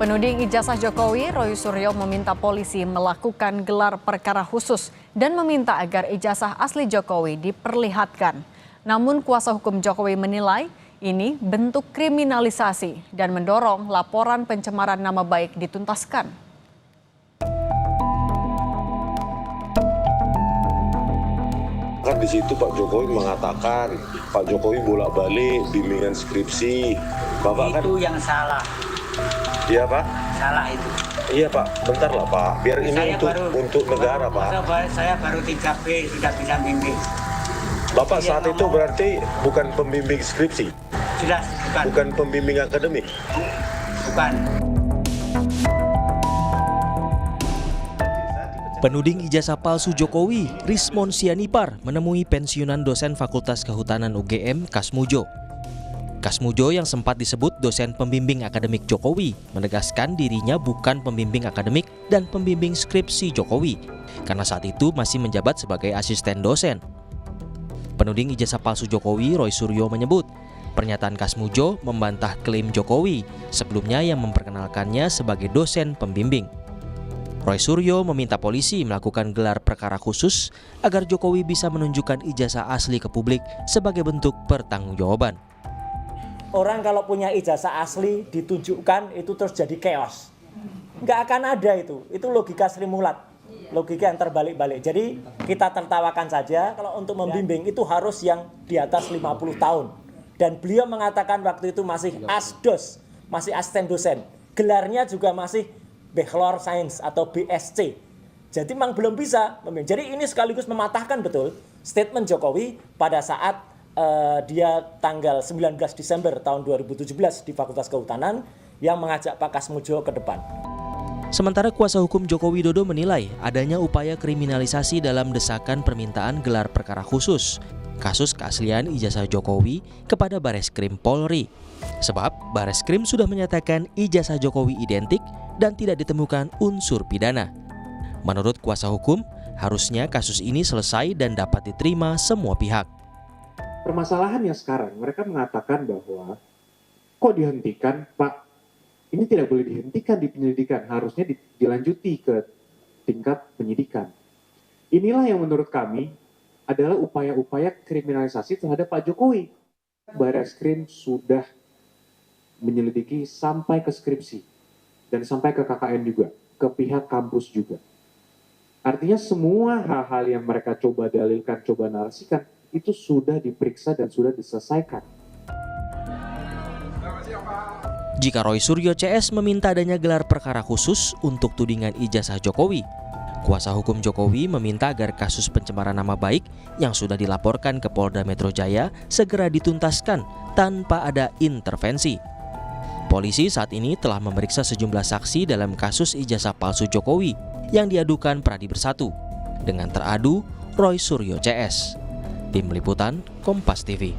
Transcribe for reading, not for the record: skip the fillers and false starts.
Penuding ijazah Jokowi, Roy Suryo meminta polisi melakukan gelar perkara khusus dan meminta agar ijazah asli Jokowi diperlihatkan. Namun kuasa hukum Jokowi menilai ini bentuk kriminalisasi dan mendorong laporan pencemaran nama baik dituntaskan. Kan di situ Pak Jokowi mengatakan Pak Jokowi bolak-balik bimbingan skripsi. Bapak itu kan yang salah. Iya Pak? Salah itu. Iya Pak, bentar lah Pak. Biar ini untuk negara Pak. Saya baru 3B sudah bisa bimbing. Bapak saat itu berarti bukan pembimbing skripsi? Jelas bukan. Bukan pembimbing akademik? Bukan. Penuding ijazah palsu Jokowi, Rismon Sianipar, menemui pensiunan dosen Fakultas Kehutanan UGM, Kasmujo. Kasmujo yang sempat disebut dosen pembimbing akademik Jokowi menegaskan dirinya bukan pembimbing akademik dan pembimbing skripsi Jokowi karena saat itu masih menjabat sebagai asisten dosen. Penuding ijazah palsu Jokowi, Roy Suryo, menyebut pernyataan Kasmujo membantah klaim Jokowi sebelumnya yang memperkenalkannya sebagai dosen pembimbing. Roy Suryo meminta polisi melakukan gelar perkara khusus agar Jokowi bisa menunjukkan ijazah asli ke publik sebagai bentuk pertanggungjawaban. Orang kalau punya ijazah asli ditunjukkan itu terus jadi chaos. Nggak akan ada itu logika Sri Mulat, logika yang terbalik-balik. Jadi kita tertawakan saja kalau untuk membimbing itu harus yang di atas 50 tahun. Dan beliau mengatakan waktu itu masih asdos, masih asisten dosen. Gelarnya juga masih Bachelor Science atau BSc. Jadi memang belum bisa membimbing. Jadi ini sekaligus mematahkan betul statement Jokowi pada saat dia tanggal 19 Desember tahun 2017 di Fakultas Kehutanan yang mengajak Pak Kasmujo ke depan. Sementara kuasa hukum Joko Widodo menilai adanya upaya kriminalisasi dalam desakan permintaan gelar perkara khusus kasus keaslian ijazah Jokowi kepada Bareskrim Polri. Sebab Bareskrim sudah menyatakan ijazah Jokowi identik dan tidak ditemukan unsur pidana. Menurut kuasa hukum, harusnya kasus ini selesai dan dapat diterima semua pihak. Permasalahannya sekarang mereka mengatakan bahwa kok dihentikan Pak, ini tidak boleh dihentikan di penyelidikan, harusnya dilanjuti ke tingkat penyidikan. Inilah yang menurut kami adalah upaya-upaya kriminalisasi terhadap Pak Jokowi. Bareskrim sudah menyelidiki sampai ke skripsi dan sampai ke KKN juga, ke pihak kampus juga. Artinya semua hal-hal yang mereka coba dalilkan, coba narasikan, itu sudah diperiksa dan sudah diselesaikan. Jika Roy Suryo CS meminta adanya gelar perkara khusus untuk tudingan ijazah Jokowi, kuasa hukum Jokowi meminta agar kasus pencemaran nama baik yang sudah dilaporkan ke Polda Metro Jaya segera dituntaskan tanpa ada intervensi. Polisi saat ini telah memeriksa sejumlah saksi dalam kasus ijazah palsu Jokowi yang diadukan Pradi Bersatu dengan teradu Roy Suryo CS. Tim Liputan Kompas TV.